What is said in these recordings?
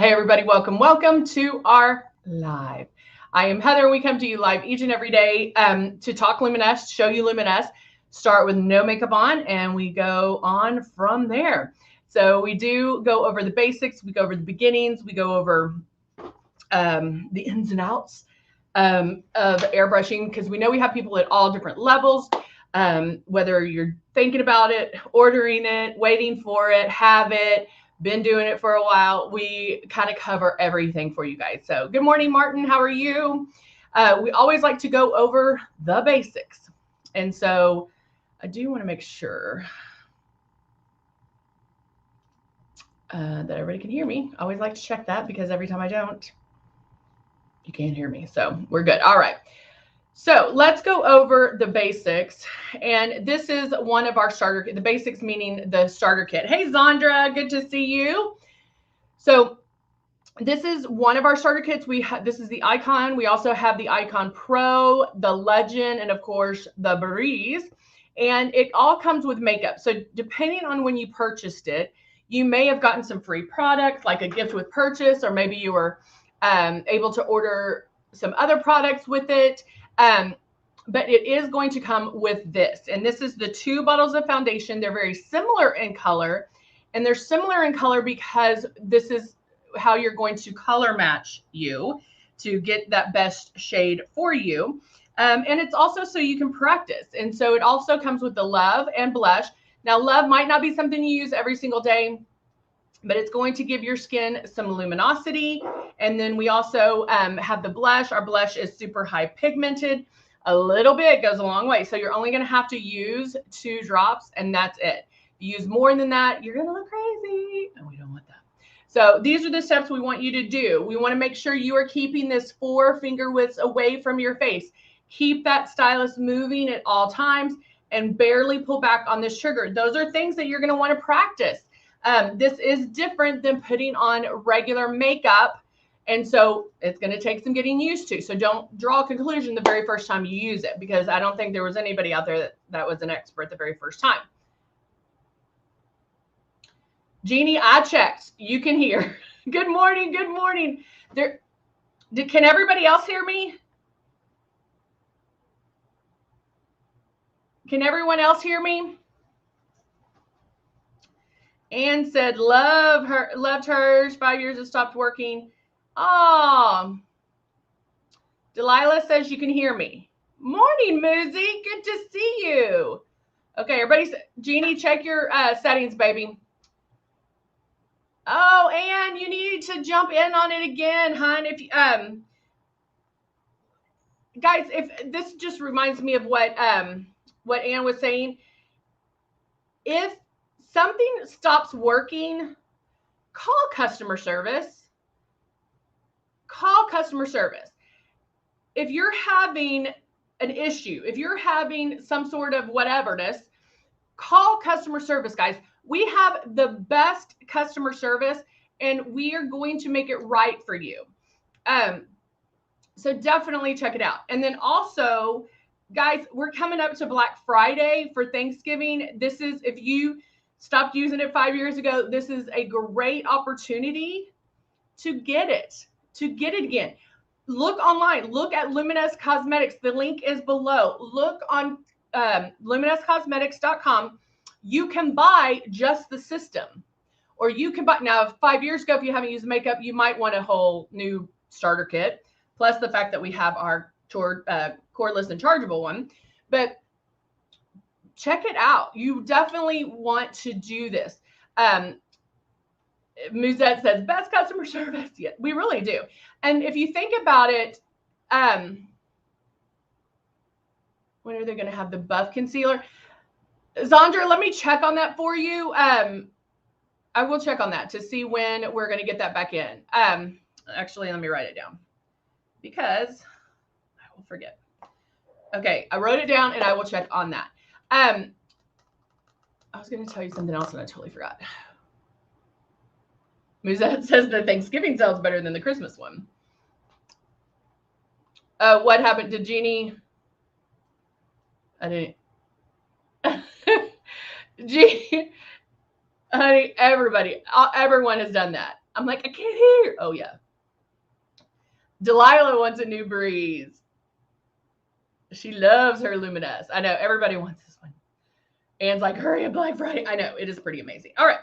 Hey everybody, welcome to our live. I am Heather. We come to you live each and every day to talk Luminess, show you Luminess, start with no makeup on, and we go on from there. So we do go over the basics, we go over the beginnings, we go over the ins and outs of airbrushing, because we know we have people at all different levels, whether you're thinking about it, ordering it, waiting for it, have it, been doing it for a while. We kind of cover everything for you guys. So good morning, Martin. How are you? We always like to go over the basics. And so I do want to make sure that everybody can hear me. I always like to check that because every time I don't, you can't hear me. So we're good. All right. So let's go over the basics. And this is one of our starter kit, the basics meaning the starter kit. Hey, Zandra, good to see you. So this is one of our starter kits. This is the Icon. We also have the Icon Pro, the Legend, and of course the Breeze. And it all comes with makeup. So depending on when you purchased it, you may have gotten some free products like a gift with purchase, or maybe you were able to order some other products with it. But it is going to come with this. And this is the 2 bottles of foundation. They're very similar in color. And they're similar in color because this is how you're going to color match you to get that best shade for you. And it's also so you can practice. And so it also comes with the Love and blush. Now, Love might not be something you use every single day, but it's going to give your skin some luminosity. And then we also have the blush. Our blush is super high pigmented. A little bit goes a long way. So you're only going to have to use 2 drops, and that's it. If you use more than that, you're going to look crazy, and we don't want that. So these are the steps we want you to do. We want to make sure you are keeping this 4 finger widths away from your face. Keep that stylus moving at all times and barely pull back on this sugar. Those are things that you're going to want to practice. This is different than putting on regular makeup. And so it's going to take some getting used to. So don't draw a conclusion the very first time you use it, because I don't think there was anybody out there that was an expert the very first time. Jeannie, I checked. You can hear. Good morning. Good morning. Can everybody else hear me? Can everyone else hear me? Anne said, loved hers. 5 years it stopped working. Oh, Delilah says you can hear me. Morning, Muzi. Good to see you. Okay, everybody. Jeannie, check your settings, baby. Oh, Anne, you need to jump in on it again, hon. If guys, if this just reminds me of what Anne was saying. If something stops working, call customer service. Call customer service. If you're having an issue, if you're having some sort of whateverness, call customer service, guys. We have the best customer service, and we are going to make it right for you. So definitely check it out. And then also, guys, we're coming up to Black Friday for Thanksgiving. This is, if you stopped using it 5 years ago, this is a great opportunity to get it again. Look online. Look at Luminess Cosmetics. The link is below. Look on luminesscosmetics.com. You can buy just the system, or you can buy, now 5 years ago, if you haven't used makeup, you might want a whole new starter kit, plus the fact that we have our cordless and chargeable one. But check it out. You definitely want to do this. Musette says, best customer service. Yeah, we really do. And if you think about it, when are they going to have the buff concealer? Zandra, let me check on that for you. I will check on that to see when we're going to get that back in. Actually, let me write it down because I will forget. Okay, I wrote it down and I will check on that. I was going to tell you something else and I totally forgot. Musette says the Thanksgiving sells better than the Christmas one. What happened to Jeannie? I didn't. Jeannie, honey, everyone has done that. I'm like, I can't hear. Oh, yeah. Delilah wants a new breeze. She loves her Luminess. I know everybody wants this one. Anne's like, hurry up, Black Friday. I know, it is pretty amazing. All right.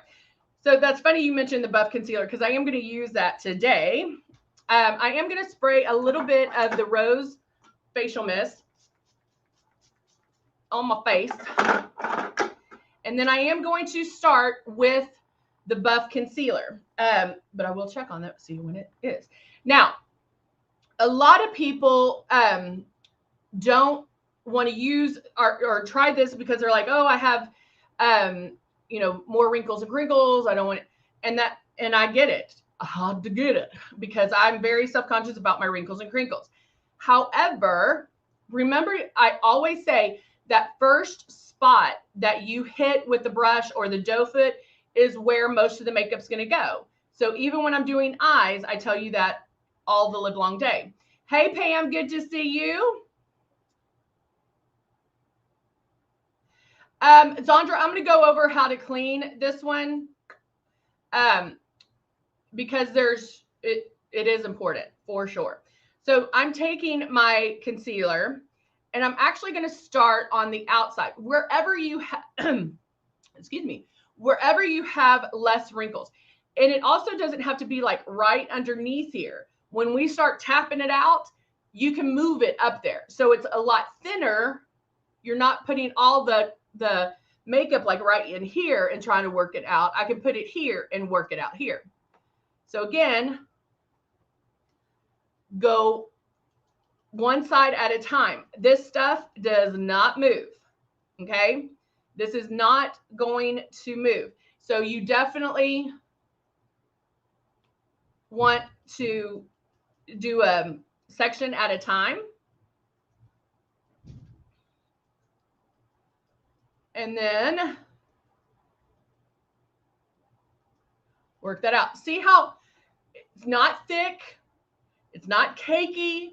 So that's funny you mentioned the buff concealer because I am going to use that today. I am going to spray a little bit of the Rose Facial Mist on my face. And then I am going to start with the buff concealer. But I will check on that, see when it is. Now, a lot of people don't want to use or try this because they're like, oh, I have, more wrinkles and crinkles. I don't want it. And I get it. I had to get it because I'm very self-conscious about my wrinkles and crinkles. However, remember, I always say that first spot that you hit with the brush or the doe foot is where most of the makeup's going to go. So even when I'm doing eyes, I tell you that all the live long day. Hey, Pam, good to see you. Zandra, I'm going to go over how to clean this one because it is important for sure. So I'm taking my concealer and I'm actually going to start on the outside wherever you have, excuse me, wherever you have less wrinkles. And it also doesn't have to be like right underneath here. When we start tapping it out, you can move it up there. So it's a lot thinner. You're not putting all the makeup like right in here and trying to work it out. I can put it here and work it out here. So again, go one side at a time. This stuff does not move. Okay. This is not going to move. So you definitely want to do a section at a time. And then work that out. See how it's not thick, it's not cakey.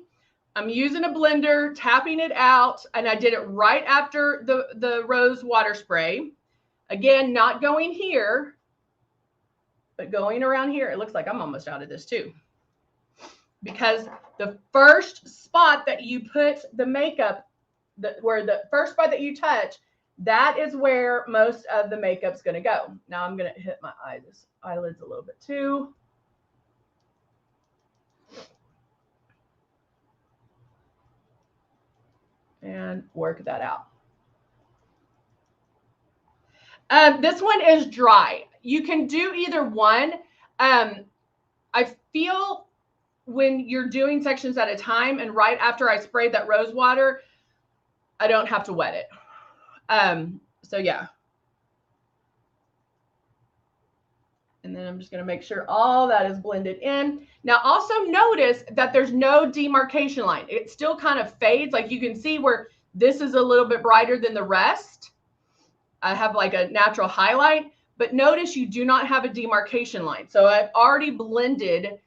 I'm using a blender, tapping it out, and I did it right after the rose water spray. Again, not going here, but going around here. It looks like I'm almost out of this too. Because the first spot that you put the makeup, where the first spot that you touch, that is where most of the makeup's going to go. Now I'm going to hit my eyelids a little bit too. And work that out. This one is dry. You can do either one. I feel when you're doing sections at a time and right after I sprayed that rose water, I don't have to wet it. So yeah. And then I'm just going to make sure all that is blended in. Now also notice that there's no demarcation line. It still kind of fades. Like you can see where this is a little bit brighter than the rest. I have like a natural highlight, but notice you do not have a demarcation line. So I've already blended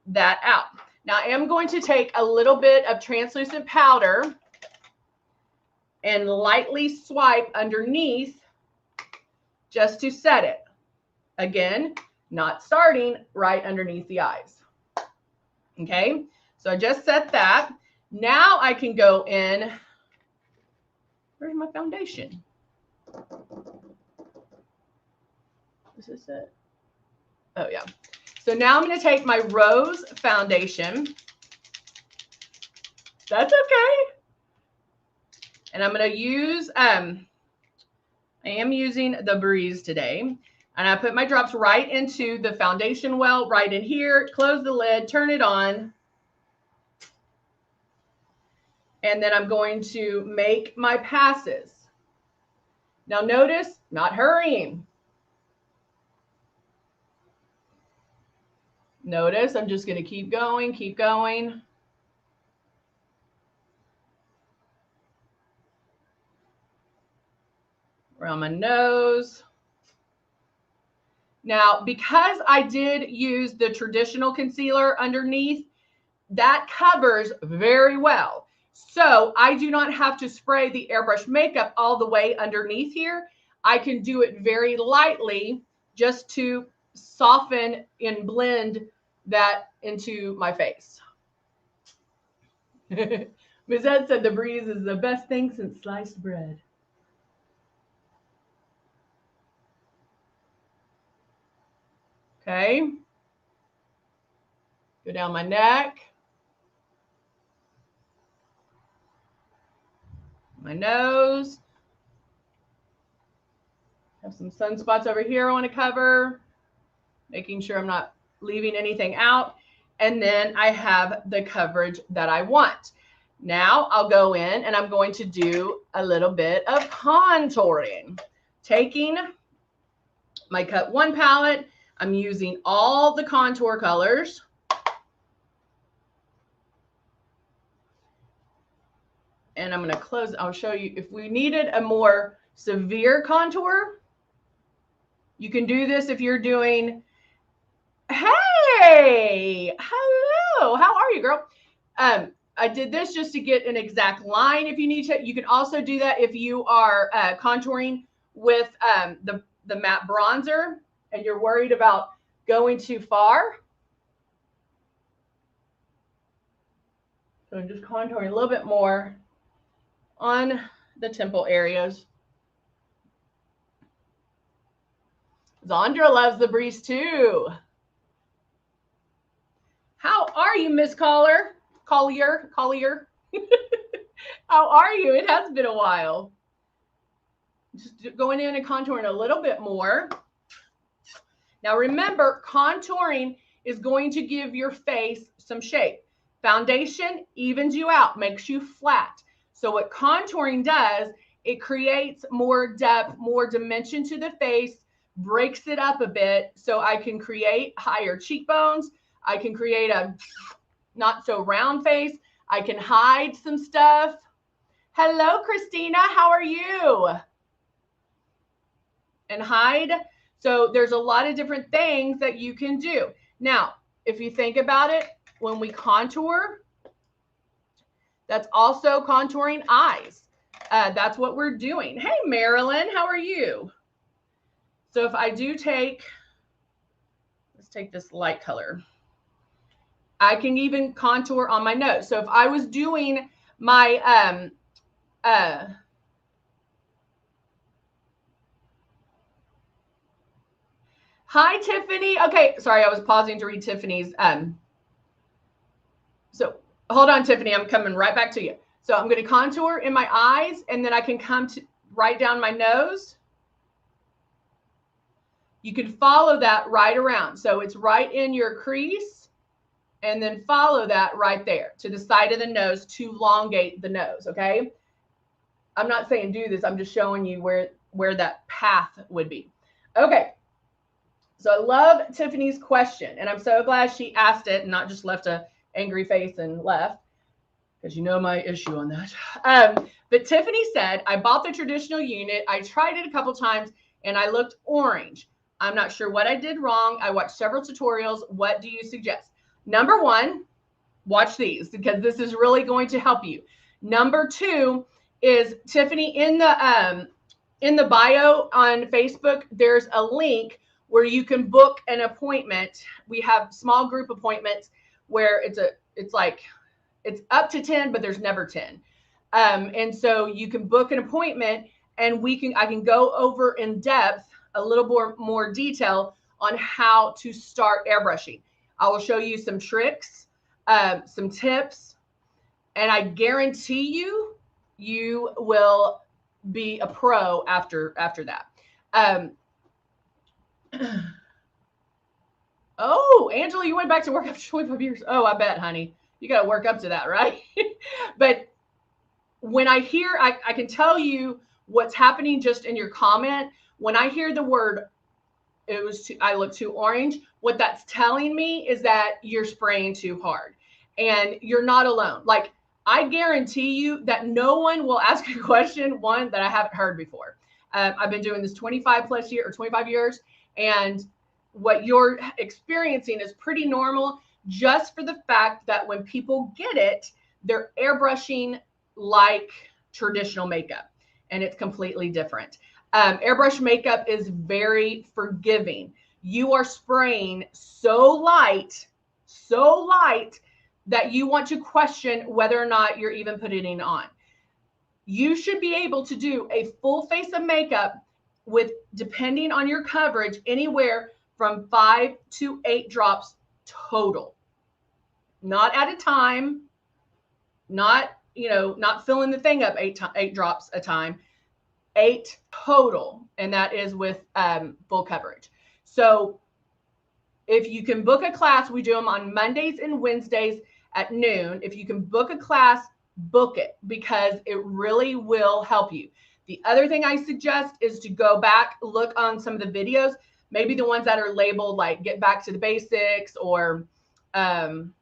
that out. Now I am going to take a little bit of translucent powder and lightly swipe underneath just to set it. Again, not starting right underneath the eyes. Okay, so I just set that. Now I can go in. Where's my foundation? Is this it? Oh, yeah. So now I'm going to take my Rose foundation. That's okay. And I'm going to use, I am using the Breeze today. And I put my drops right into the foundation well, right in here, close the lid, turn it on. And then I'm going to make my passes. Now notice, not hurrying. Notice I'm just going to keep going, keep going. Around my nose. Now, because I did use the traditional concealer underneath, that covers very well. So I do not have to spray the airbrush makeup all the way underneath here. I can do it very lightly just to soften and blend that into my face. Ms. Ed said the breeze is the best thing since sliced bread. Okay. Go down my neck. My nose. Have some sunspots over here I want to cover. Making sure I'm not leaving anything out. And then I have the coverage that I want. Now I'll go in and I'm going to do a little bit of contouring. Taking my Cut 1 palette, I'm using all the contour colors. And I'm going to close. I'll show you if we needed a more severe contour. You can do this if you're doing, hey, hello, how are you, girl? I did this just to get an exact line if you need to. You can also do that if you are contouring with the matte bronzer and you're worried about going too far. So I'm just contouring a little bit more on the temple areas. Zandra loves the breeze too. How are you, Miss Collier? Collier. How are you? It has been a while. Just going in and contouring a little bit more. Now remember, contouring is going to give your face some shape. Foundation evens you out, makes you flat. So what contouring does, it creates more depth, more dimension to the face, breaks it up a bit so I can create higher cheekbones. I can create a not so round face. I can hide some stuff. Hello, Christina. How are you? And hide. So there's a lot of different things that you can do. Now, if you think about it, when we contour, that's also contouring eyes. That's what we're doing. Hey, Marilyn, how are you? So if I do take, let's take this light color. I can even contour on my nose. So if I was doing my, hi, Tiffany. Okay, sorry, I was pausing to read Tiffany's. So hold on, Tiffany, I'm coming right back to you. So I'm going to contour in my eyes, and then I can come to right down my nose. You can follow that right around. So it's right in your crease, and then follow that right there to the side of the nose to elongate the nose, okay? I'm not saying do this. I'm just showing you where that path would be. Okay. So I love Tiffany's question, and I'm so glad she asked it and not just left an angry face and left, because you know my issue on that. But Tiffany said, I bought the traditional unit. I tried it a couple times, and I looked orange. I'm not sure what I did wrong. I watched several tutorials. What do you suggest? Number one, watch these, because this is really going to help you. Number two is, Tiffany, in the bio on Facebook, there's a link where you can book an appointment. We have small group appointments where it's up to 10, but there's never 10. And so you can book an appointment, and I can go over in depth a little more detail on how to start airbrushing. I will show you some tricks, some tips, and I guarantee you will be a pro after that. Oh, Angela, you went back to work after 25 years. Oh, I bet, honey. You got to work up to that, right? But when I hear, I can tell you what's happening just in your comment. When I hear the word, I look too orange, what that's telling me is that you're spraying too hard, and you're not alone. Like, I guarantee you that no one will ask a question, one, that I haven't heard before. I've been doing this 25 years, and what you're experiencing is pretty normal, just for the fact that when people get it, they're airbrushing like traditional makeup, and it's completely different. Airbrush makeup is very forgiving. you are spraying so light that you want to question whether or not you're even putting it on. You should be able to do a full face of makeup with, depending on your coverage, anywhere from 5 to 8 drops total. Not at a time, not filling the thing up 8 drops a time, 8 total, and that is with full coverage. So if you can book a class, we do them on Mondays and Wednesdays at noon. If you can book a class, book it, because it really will help you. The other thing I suggest is to go back, look on some of the videos, maybe the ones that are labeled like Get Back to the Basics or something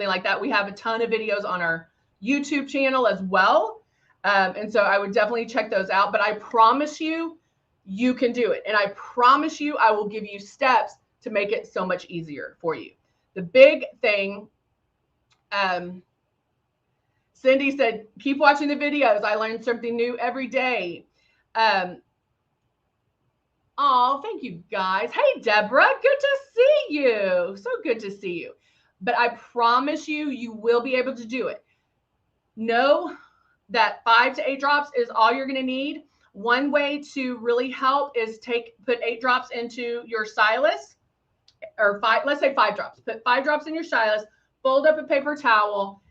like that. We have a ton of videos on our YouTube channel as well. And so I would definitely check those out. But I promise you, you can do it. And I promise you, I will give you steps to make it so much easier for you. The big thing, Cindy said, keep watching the videos. I learn something new every day. Oh, thank you guys. Hey, Deborah, good to see you. So good to see you. But I promise you, you will be able to do it. Know that 5 to 8 drops is all you're going to need. One way to really help is put 8 drops into your stylus, or 5, let's say 5 drops. Put 5 drops in your stylus, fold up a paper towel,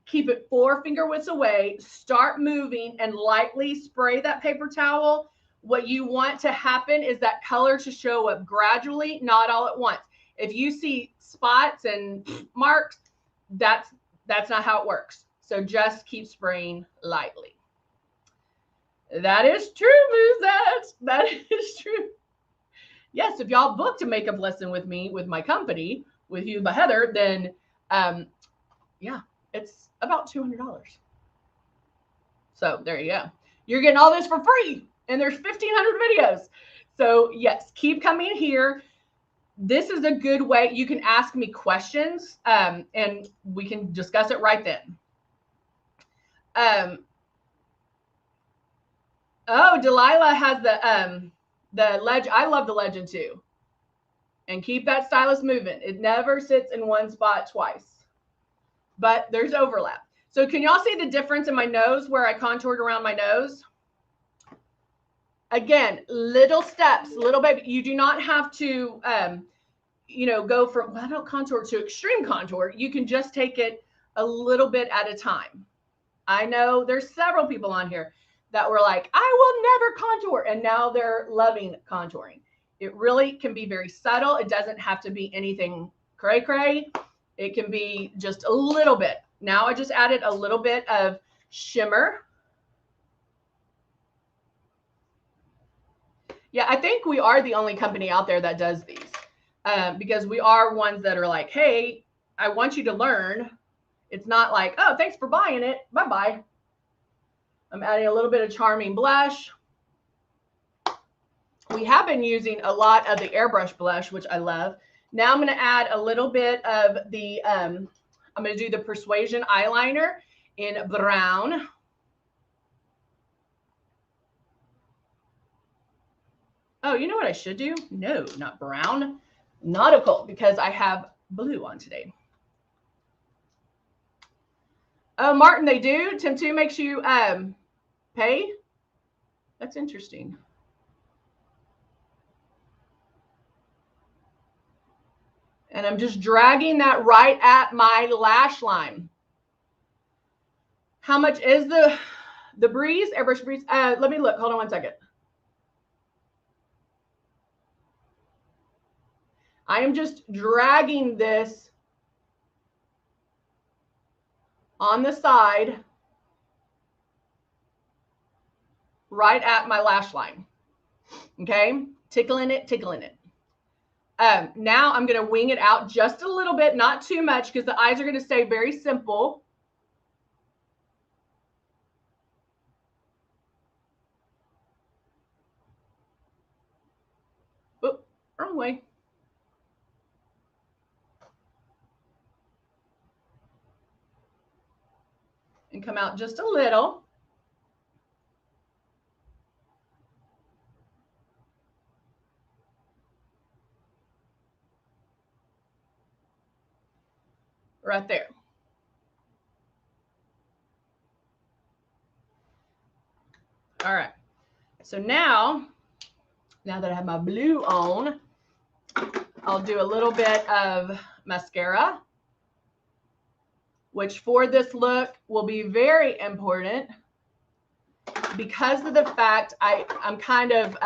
keep it 4 finger widths away, start moving and lightly spray that paper towel. What you want to happen is that color to show up gradually, not all at once. If you see spots and marks, that's not how it works. So just keep spraying lightly. That is true, Muzette. That is true. Yes, if y'all booked a makeup lesson with me, with my company, with you by Heather, then yeah, it's about $200. So there you go. You're getting all this for free, and there's 1,500 videos. So yes, keep coming here. This is a good way. You can ask me questions, and we can discuss it right then. Oh, Delilah has the legend. I love the legend too. And keep that stylus moving. It never sits in one spot twice, but there's overlap. So can y'all see the difference in my nose where I contoured around my nose? Again, little steps, little baby. You do not have to, go from, well, I don't contour to extreme contour. You can just take it a little bit at a time. I know there's several people on here that were like, I will never contour. And now they're loving contouring. It really can be very subtle. It doesn't have to be anything cray cray. It can be just a little bit. Now I just added a little bit of shimmer. Yeah, I think we are the only company out there that does these, because we are ones that are like, hey, I want you to learn. It's not like, oh, thanks for buying it. Bye-bye. I'm adding a little bit of Charming blush. We have been using a lot of the Airbrush blush, which I love. Now I'm going to add a little bit of the, I'm going to do the Persuasion eyeliner in brown. Oh, you know what I should do? No, not brown. Nautical, because I have blue on today. Oh, Martin, they do? Tim 2 makes you pay? That's interesting. And I'm just dragging that right at my lash line. How much is the breeze? Airbrush breeze? Let me look. Hold on one second. I am just dragging this on the side right at my lash line. Okay, tickling it, tickling it. Now I'm going to wing it out just a little bit, not too much, because the eyes are going to stay very simple. Oop, wrong way. And come out just a little. right there. All right. So now that I have my blue on, I'll do a little bit of mascara, which for this look will be very important because of the fact I'm kind of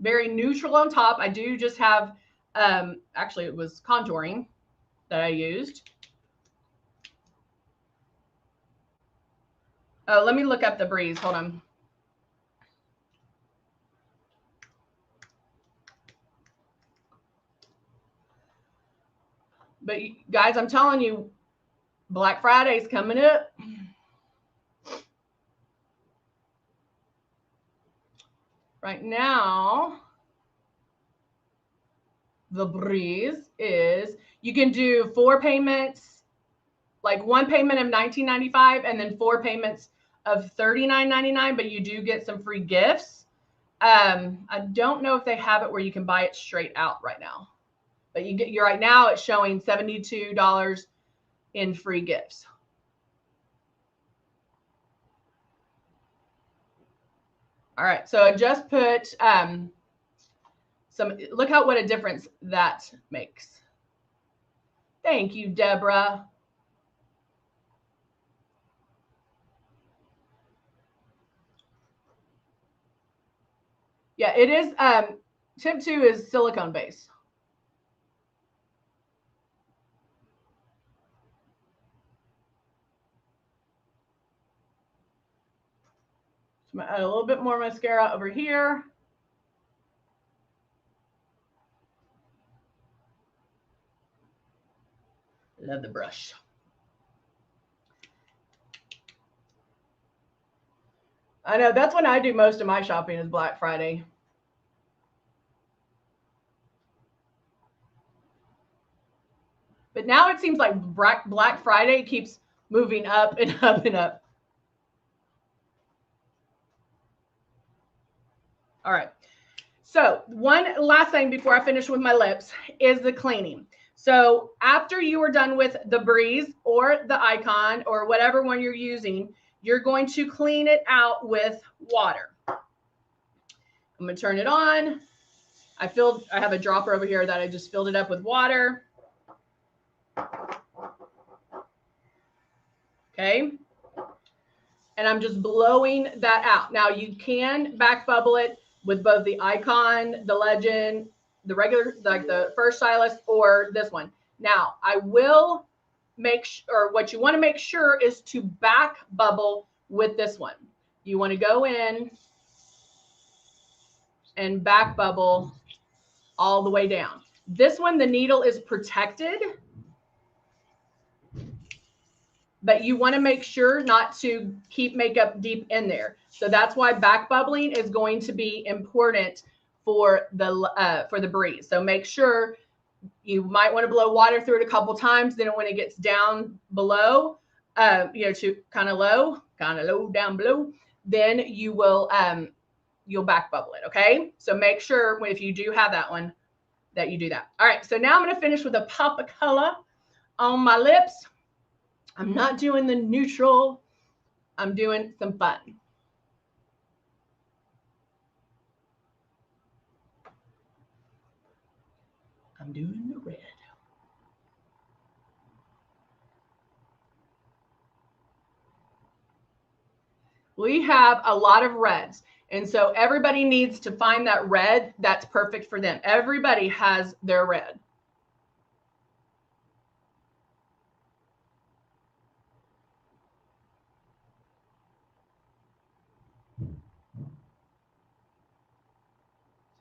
very neutral on top. I do just have, actually it was contouring that I used. Oh, let me look up the Breeze. Hold on. But guys, I'm telling you, Black Friday's coming up. Right now, the Breeze is, you can do 4 payments, like 1 payment of $19.95 and then 4 payments of $39.99, but you do get some free gifts. I don't know if they have it where you can buy it straight out right now, but you're right now it's showing $72 in free gifts. All right, so I just put look what a difference that makes. Thank you, Deborah. Yeah, it is, tip 2 is silicone base. So I'm gonna add a little bit more mascara over here. Love the brush. I know that's when I do most of my shopping is Black Friday. But now it seems like Black Friday keeps moving up and up and up. All right. So one last thing before I finish with my lips is the cleaning. So after you are done with the Breeze or the Icon or whatever one you're using, you're going to clean it out with water. I'm going to turn it on. I have a dropper over here that I just filled it up with water. Okay. And I'm just blowing that out. Now you can back bubble it with both the Icon, the Legend, the regular, like the First Stylist, or this one. Now I will what you want to make sure is to back bubble with this one. You want to go in and back bubble all the way down. This one, the needle is protected, but you want to make sure not to keep makeup deep in there. So that's why back bubbling is going to be important for the Breeze. So make sure you might want to blow water through it a couple times. Then when it gets down below, to kind of low down below, then you will you'll back bubble it. Okay. So make sure if you do have that one that you do that. All right. So now I'm going to finish with a pop of color on my lips. I'm not doing the neutral. I'm doing some fun. I'm doing the red. We have a lot of reds. And so everybody needs to find that red that's perfect for them. Everybody has their red.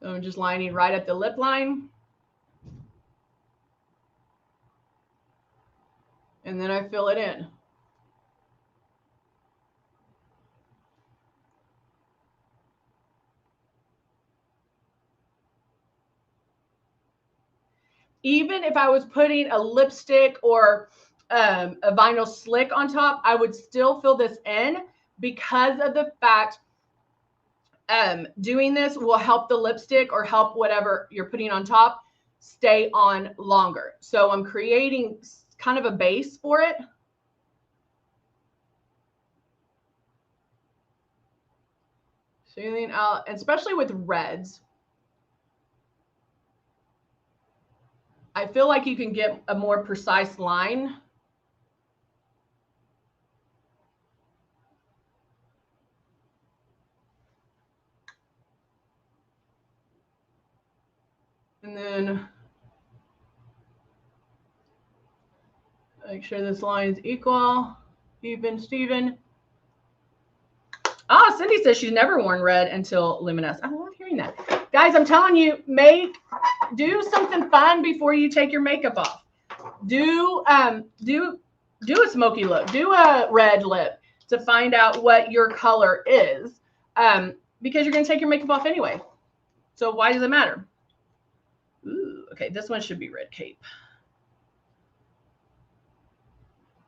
So I'm just lining right at the lip line. And then I fill it in. Even if I was putting a lipstick or a vinyl slick on top, I would still fill this in because of the fact doing this will help the lipstick or help whatever you're putting on top stay on longer. So I'm creating kind of a base for it. Feeling out, especially with reds. I feel like you can get a more precise line. And then make sure this line is equal, even, Steven. Ah, Cindy says she's never worn red until Luminess. I love hearing that. Guys, I'm telling you, do something fun before you take your makeup off. Do a smoky look. Do a red lip to find out what your color is, because you're going to take your makeup off anyway. So why does it matter? Ooh, okay, this one should be red cape.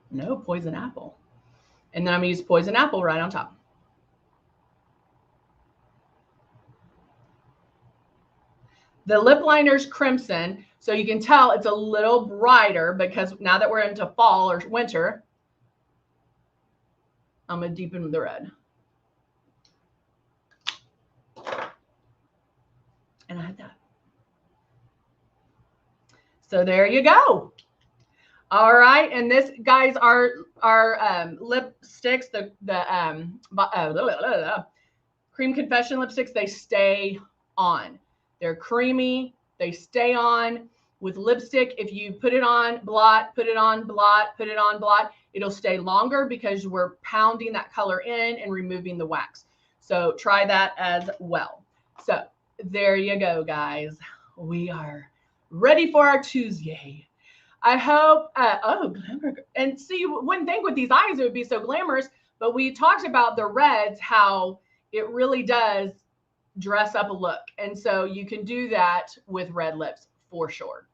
No, poison apple. And then I'm going to use poison apple right on top. The lip liner's crimson, so you can tell it's a little brighter because now that we're into fall or winter, I'm going to deepen the red. And I had that. So there you go. All right, and this, guys, our lipsticks, the Cream Confession lipsticks, they stay on. They're creamy. They stay on. With lipstick, if you put it on, blot, put it on, blot, put it on, blot, it'll stay longer because we're pounding that color in and removing the wax. So try that as well. So there you go, guys. We are ready for our Tuesday. I hope, oh, glamour. And see, you wouldn't think with these eyes it would be so glamorous, but we talked about the reds, how it really does dress up a look. And so you can do that with red lips for sure.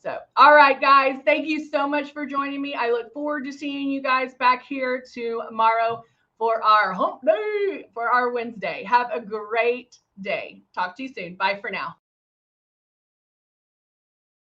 So, all right, guys, thank you so much for joining me. I look forward to seeing you guys back here tomorrow for our hump day, for our Wednesday. Have a great day. Talk to you soon. Bye for now.